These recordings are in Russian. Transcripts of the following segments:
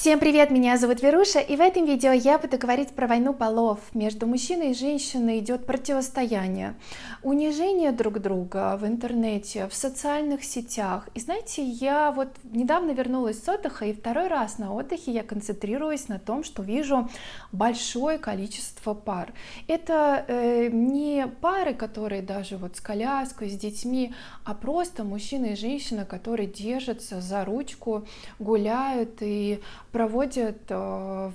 Всем привет, меня зовут Веруша, и в этом видео я буду говорить про войну полов. Между мужчиной и женщиной идет противостояние, унижение друг друга в интернете, в социальных сетях. И знаете, я вот недавно вернулась с отдыха, и второй раз на отдыхе я концентрируюсь на том, что вижу большое количество пар. Это не пары, которые даже вот с коляской, с детьми, а просто мужчина и женщина, которые держатся за ручку, гуляют и проводят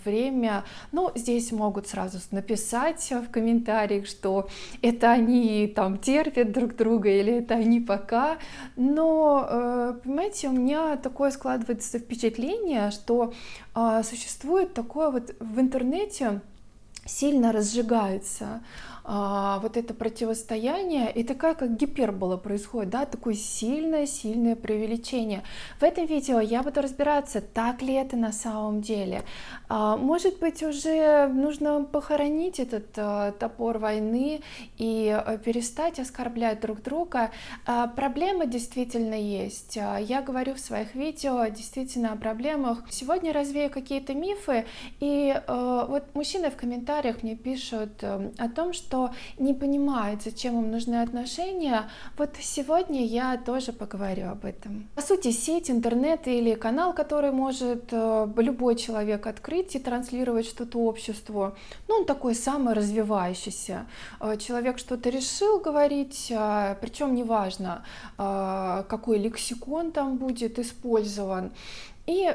время. Ну, здесь могут сразу написать в комментариях, что это они там терпят друг друга или это они пока. Но, понимаете, у меня такое складывается впечатление, что существует такое вот в интернете, сильно разжигается вот это противостояние, и такая как гипербола происходит, да, такое сильное преувеличение. В этом видео я буду разбираться, так ли это на самом деле. Может быть, уже нужно похоронить этот топор войны и перестать оскорблять друг друга. Проблема действительно есть. Я говорю в своих видео действительно о проблемах. Сегодня развею какие-то мифы, и вот мужчины в комментариях мне пишут о том, что не понимают, зачем им нужны отношения. Вот сегодня я тоже поговорю об этом. По сути, сеть, интернет или канал, который может любой человек открыть и транслировать что-то обществу, ну, он такой саморазвивающийся. Человек что-то решил говорить, причем неважно, какой лексикон там будет использован. И,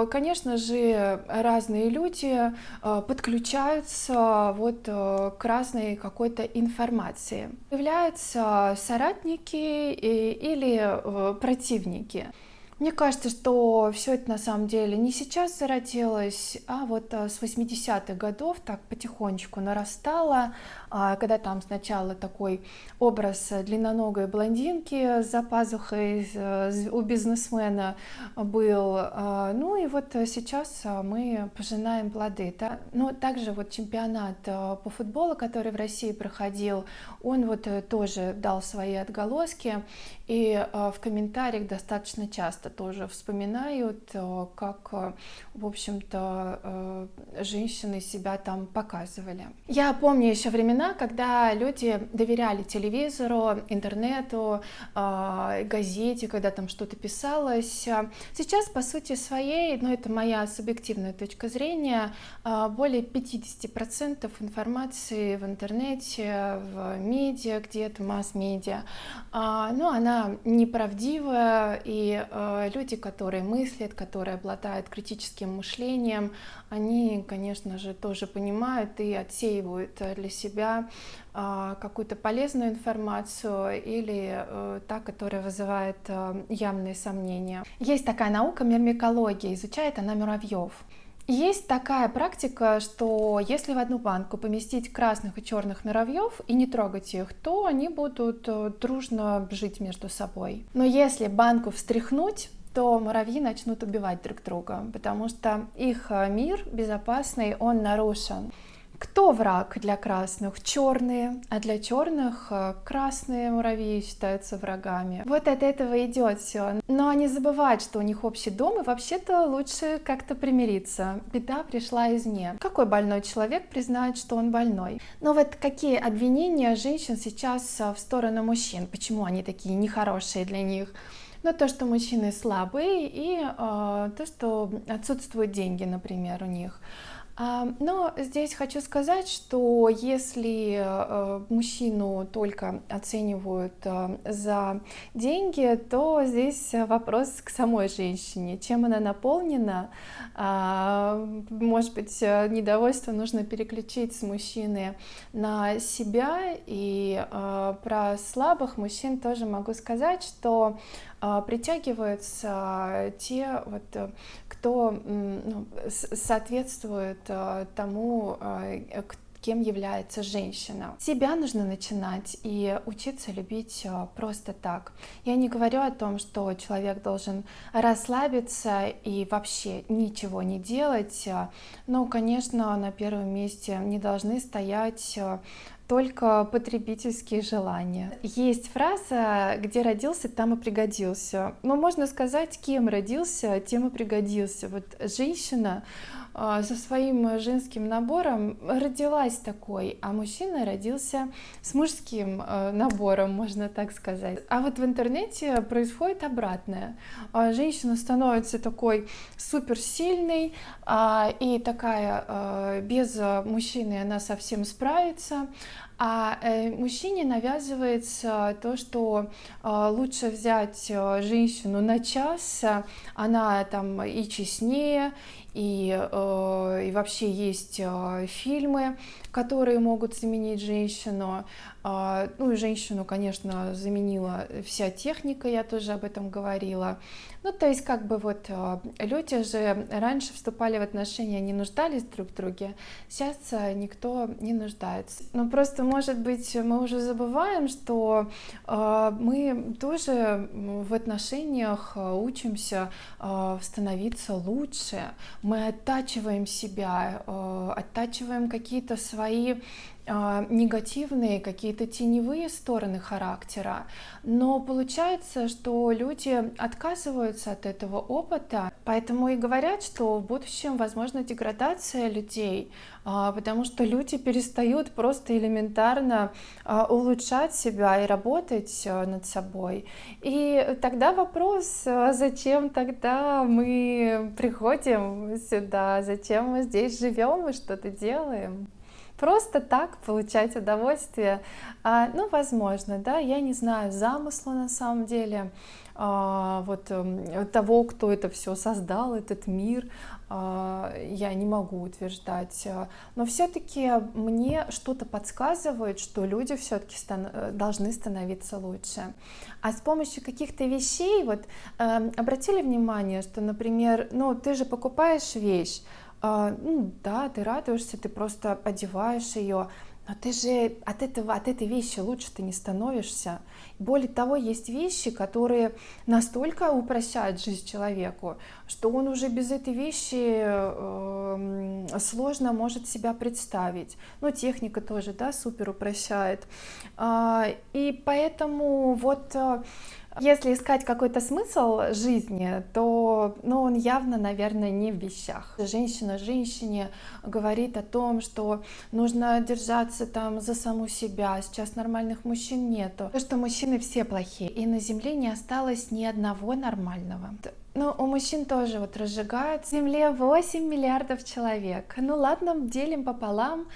конечно же, разные люди подключаются вот к разной какой-то информации. Появляются соратники или противники. Мне кажется, что все это на самом деле не сейчас зародилось, а вот с 80-х годов так потихонечку нарастало, когда там сначала такой образ длинноногой блондинки с запазухой у бизнесмена был, ну и вот сейчас мы пожинаем плоды. Да? Но также вот чемпионат по футболу, который в России проходил, он вот тоже дал свои отголоски, и в комментариях достаточно часто тоже вспоминают, как, в общем-то, женщины себя там показывали. Я помню еще времена, когда люди доверяли телевизору, интернету, газете, когда там что-то писалось. Сейчас, по сути своей, но это моя субъективная точка зрения, более 50% информации в интернете, в медиа, где-то масс-медиа, но она неправдивая, и люди, которые мыслят, которые обладают критическим мышлением, они, конечно же, тоже понимают и отсеивают для себя какую-то полезную информацию или та, которая вызывает явные сомнения. Есть такая наука мирмикология, изучает она муравьев. Есть такая практика, что если в одну банку поместить красных и черных муравьев и не трогать их, то они будут дружно жить между собой. Но если банку встряхнуть, то муравьи начнут убивать друг друга, потому что их мир безопасный, он нарушен. Кто враг для красных? Черные, а для черных красные муравьи считаются врагами. Вот от этого идет все. Но они забывают, что у них общий дом, и вообще-то лучше как-то примириться. Беда пришла извне. Какой больной человек признает, что он больной? Но вот какие обвинения женщин сейчас в сторону мужчин? Почему они такие нехорошие для них? Но то, что мужчины слабые, и то, что отсутствуют деньги, например, у них. Но здесь хочу сказать, что если мужчину только оценивают за деньги, то здесь вопрос к самой женщине. Чем она наполнена? Может быть, недовольство нужно переключить с мужчины на себя. И про слабых мужчин тоже могу сказать, что притягиваются те, вот, кто соответствует тому, кем является женщина. Себя нужно начинать и учиться любить просто так. Я не говорю о том, что человек должен расслабиться и вообще ничего не делать, но, конечно, на первом месте не должны стоять только потребительские желания. Есть фраза: где родился, там и пригодился. Но можно сказать, кем родился, тем и пригодился. Вот женщина со своим женским набором родилась такой, а мужчина родился с мужским набором, можно так сказать. А вот в интернете происходит обратное. Женщина становится такой суперсильной, и такая без мужчины она совсем справится. А мужчине навязывается то, что лучше взять женщину на час, она там и честнее, и вообще есть фильмы, которые могут заменить женщину. Ну и женщину, конечно, заменила вся техника, я тоже об этом говорила. Ну, то есть, как бы вот люди же раньше вступали в отношения, они нуждались друг в друге, сейчас никто не нуждается. Но просто, может быть, мы уже забываем, что мы тоже в отношениях учимся становиться лучше. Мы оттачиваем себя, оттачиваем какие-то свои негативные, какие-то теневые стороны характера, но получается, что люди отказываются от этого опыта, поэтому и говорят, что в будущем возможна деградация людей, потому что люди перестают просто элементарно улучшать себя и работать над собой. И тогда вопрос, зачем тогда мы приходим сюда, зачем мы здесь живем и что-то делаем? Просто так получать удовольствие, ну, возможно, да, я не знаю замысла на самом деле, вот того, кто это все создал, этот мир, я не могу утверждать, но все-таки мне что-то подсказывает, что люди все-таки должны становиться лучше. А с помощью каких-то вещей, вот обратили внимание, что, например, ну, ты же покупаешь вещь, ну да, ты радуешься, ты просто одеваешь ее, но ты же от этой вещи лучше ты не становишься. Более того, есть вещи, которые настолько упрощают жизнь человеку, что он уже без этой вещи сложно может себя представить. Ну, техника тоже, да, супер упрощает. И поэтому вот если искать какой-то смысл жизни, то ну, он явно, наверное, не в вещах. Женщина женщине говорит о том, что нужно держаться там за саму себя, сейчас нормальных мужчин нету, то, что мужчины все плохие, и на земле не осталось ни одного нормального. Ну, у мужчин тоже вот разжигают. В Земле 8 миллиардов человек. Ну ладно, делим пополам,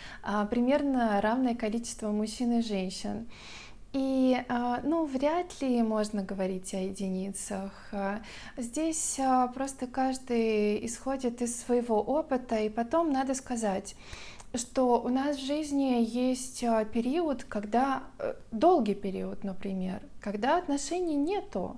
примерно равное количество мужчин и женщин. И, ну, вряд ли можно говорить о единицах. Здесь просто каждый исходит из своего опыта, и потом надо сказать, что у нас в жизни есть период, когда, долгий период, например, когда отношений нету.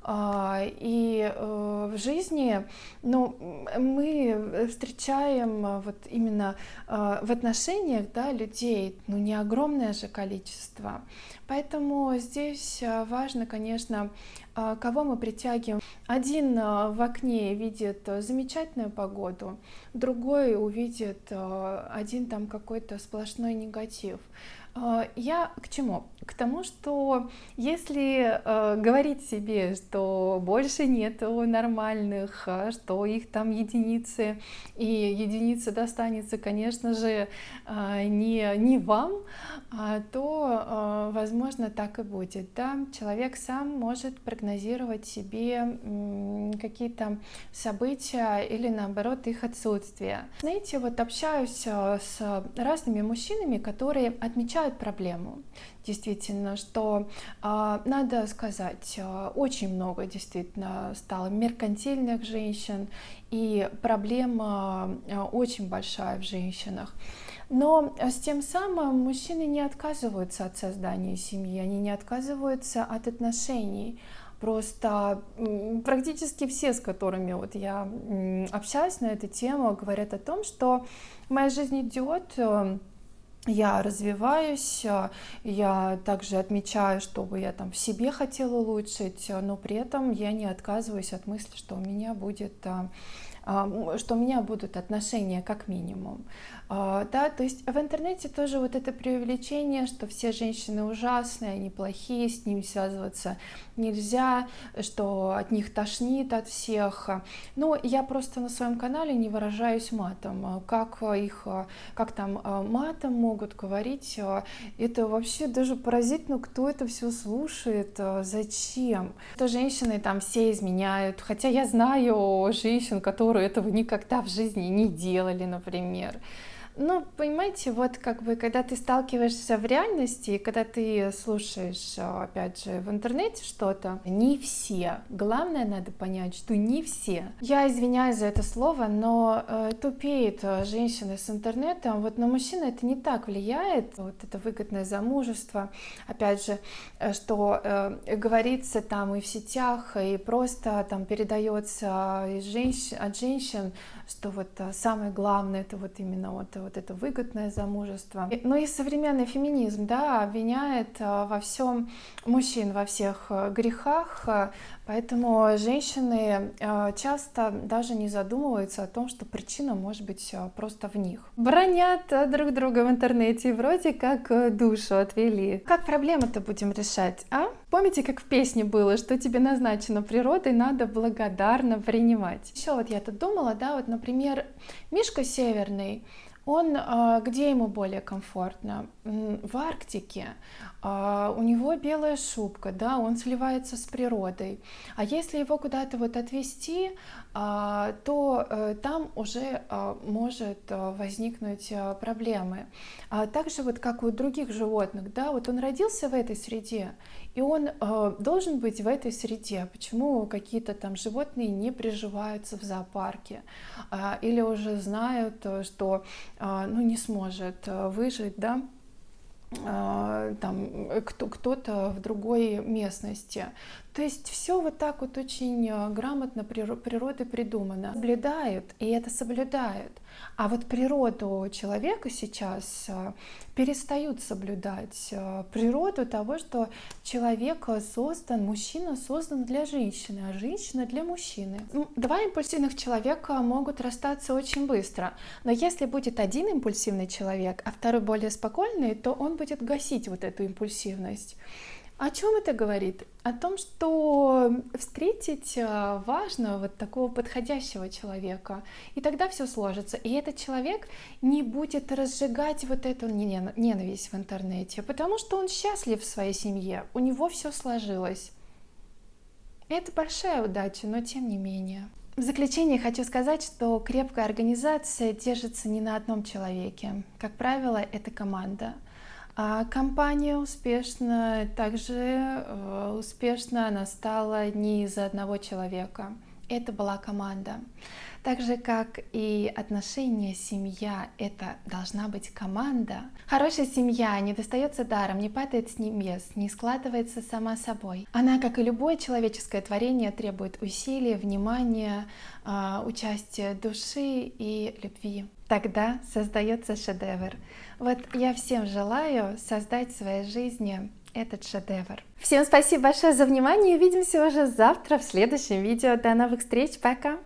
И в жизни, ну, мы встречаем вот именно в отношениях, да, людей, ну, не огромное же количество. Поэтому здесь важно, конечно, кого мы притягиваем. Один в окне видит замечательную погоду, другой увидит один там какой-то сплошной негатив. Я к чему? К тому, что если говорить себе, что больше нету нормальных, что их там единицы, и единица достанется, конечно же, не вам, то, возможно, так и будет. Да? Человек сам может прогнозировать себе какие-то события или, наоборот, их отсутствие. Знаете, вот общаюсь с разными мужчинами, которые отмечают проблему. Действительно, что надо сказать, очень много действительно стало меркантильных женщин, и проблема очень большая в женщинах. Но с тем самым мужчины не отказываются от создания семьи, они не отказываются от отношений. Просто практически все, с которыми вот я общаюсь на эту тему, говорят о том, что моя жизнь идет, я развиваюсь, я также отмечаю, что бы я там в себе хотела улучшить, но при этом я не отказываюсь от мысли, что у меня будет что у меня будут отношения как минимум. Да, то есть в интернете тоже вот это преувеличение, что все женщины ужасные, они плохие, с ними связываться нельзя, что от них тошнит от всех. Но я просто на своем канале не выражаюсь матом. Как там матом могут говорить, это вообще даже поразительно, кто это все слушает, зачем. Что женщины там все изменяют, хотя я знаю женщин, которые этого никогда в жизни не делали, например. Ну, понимаете, вот как бы, когда ты сталкиваешься в реальности, и когда ты слушаешь, опять же, в интернете что-то, не все. Главное, надо понять, что не все. Я извиняюсь за это слово, но тупеют женщины с интернетом. Вот на мужчин это не так влияет. Вот это выгодное замужество, опять же, что говорится там и в сетях, и просто там передается от женщин, что вот самое главное это вот именно вот это выгодное замужество. Ну и современный феминизм, да, обвиняет во всем мужчин, во всех грехах, поэтому женщины часто даже не задумываются о том, что причина может быть просто в них. Бранят друг друга в интернете и вроде как душу отвели. Как проблему-то будем решать, а? Помните, как в песне было, что тебе назначено природой, надо благодарно принимать. Еще вот я тут думала, да, вот, например, Мишка Северный, он где ему более комфортно? В Арктике. У него белая шубка, да, он сливается с природой. А если его куда-то вот отвезти, то там уже может возникнуть проблемы. Так же вот как у других животных, да, вот он родился в этой среде, и он должен быть в этой среде. Почему какие-то там животные не приживаются в зоопарке или уже знают, что ну, не сможет выжить, да, там кто-то в другой местности. То есть все вот так вот очень грамотно природой придумано. Соблюдают, и это соблюдают. А вот природу человека сейчас перестают соблюдать. Природу того, что человек создан, мужчина создан для женщины, а женщина для мужчины. Два импульсивных человека могут расстаться очень быстро. Но если будет один импульсивный человек, а второй более спокойный, то он будет гасить вот эту импульсивность. О чем это говорит? О том, что встретить важно вот такого подходящего человека, и тогда все сложится. И этот человек не будет разжигать вот эту ненависть в интернете, потому что он счастлив в своей семье, у него все сложилось. Это большая удача, но тем не менее. В заключение хочу сказать, что крепкая организация держится не на одном человеке. Как правило, это команда. А компания также успешно она стала не из-за одного человека. Это была команда. Так же, как и отношения, семья, это должна быть команда. Хорошая семья не достается даром, не падает с небес, не складывается сама собой. Она, как и любое человеческое творение, требует усилий, внимания, участия души и любви. Тогда создается шедевр. Вот я всем желаю создать в своей жизни этот шедевр. Всем спасибо большое за внимание. Увидимся уже завтра в следующем видео. До новых встреч. Пока!